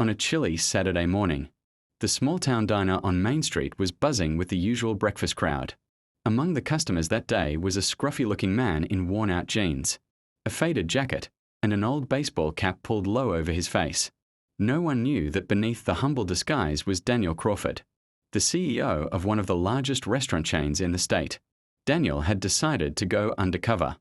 On a chilly Saturday morning, the small-town diner on Main Street was buzzing with the usual breakfast crowd. Among the customers that day was a scruffy-looking man in worn-out jeans, a faded jacket, and an old baseball cap pulled low over his face. No one knew that beneath the humble disguise was Daniel Crawford, the CEO of one of the largest restaurant chains in the state. Daniel had decided to go undercover,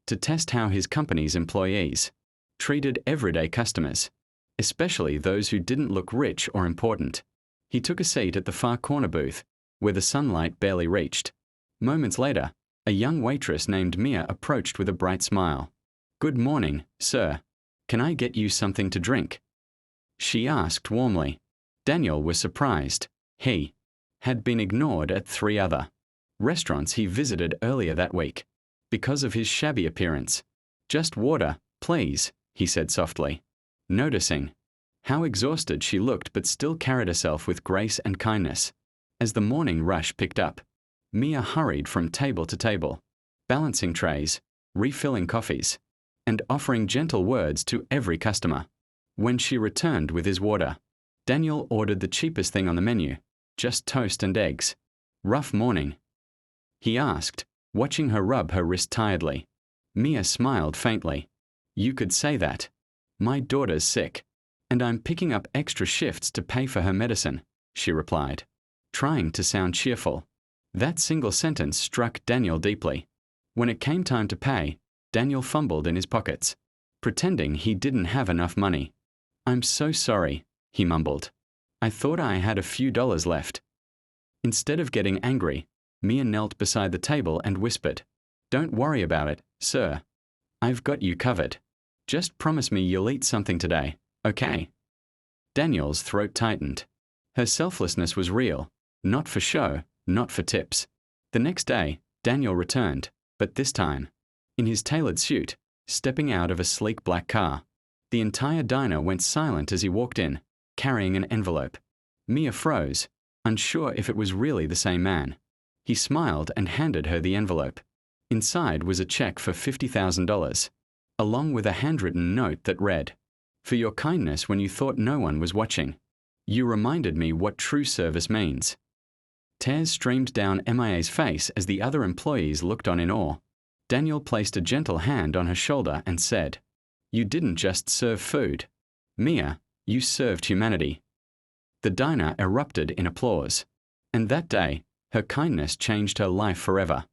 to test how his company's employees treated everyday customers, especially those who didn't look rich or important. He took a seat at the far corner booth, where the sunlight barely reached. Moments later, a young waitress named Mia approached with a bright smile. "Good morning, sir. Can I get you something to drink?" she asked warmly. Daniel was surprised. He had been ignored at 3 other restaurants he visited earlier that week because of his shabby appearance. "Just water, please," he said softly, noticing how exhausted she looked but still carried herself with grace and kindness. As the morning rush picked up, Mia hurried from table to table, balancing trays, refilling coffees, and offering gentle words to every customer. When she returned with his water, Daniel ordered the cheapest thing on the menu, just toast and eggs. "Rough morning?" he asked, watching her rub her wrist tiredly. Mia smiled faintly. "You could say that. My daughter's sick, and I'm picking up extra shifts to pay for her medicine," she replied, trying to sound cheerful. That single sentence struck Daniel deeply. When it came time to pay, Daniel fumbled in his pockets, pretending he didn't have enough money. "I'm so sorry," he mumbled. "I thought I had a few dollars left." Instead of getting angry, Mia knelt beside the table and whispered, "Don't worry about it, sir. I've got you covered. Just promise me you'll eat something today, okay?" Daniel's throat tightened. Her selflessness was real, not for show, not for tips. The next day, Daniel returned, but this time, in his tailored suit, stepping out of a sleek black car. The entire diner went silent as he walked in, carrying an envelope. Mia froze, unsure if it was really the same man. He smiled and handed her the envelope. Inside was a check for $50,000, along with a handwritten note that read, "For your kindness when you thought no one was watching. You reminded me what true service means." Tears streamed down MIA's face as the other employees looked on in awe. Daniel placed a gentle hand on her shoulder and said, "You didn't just serve food. Mia, you served humanity." The diner erupted in applause, and that day, her kindness changed her life forever.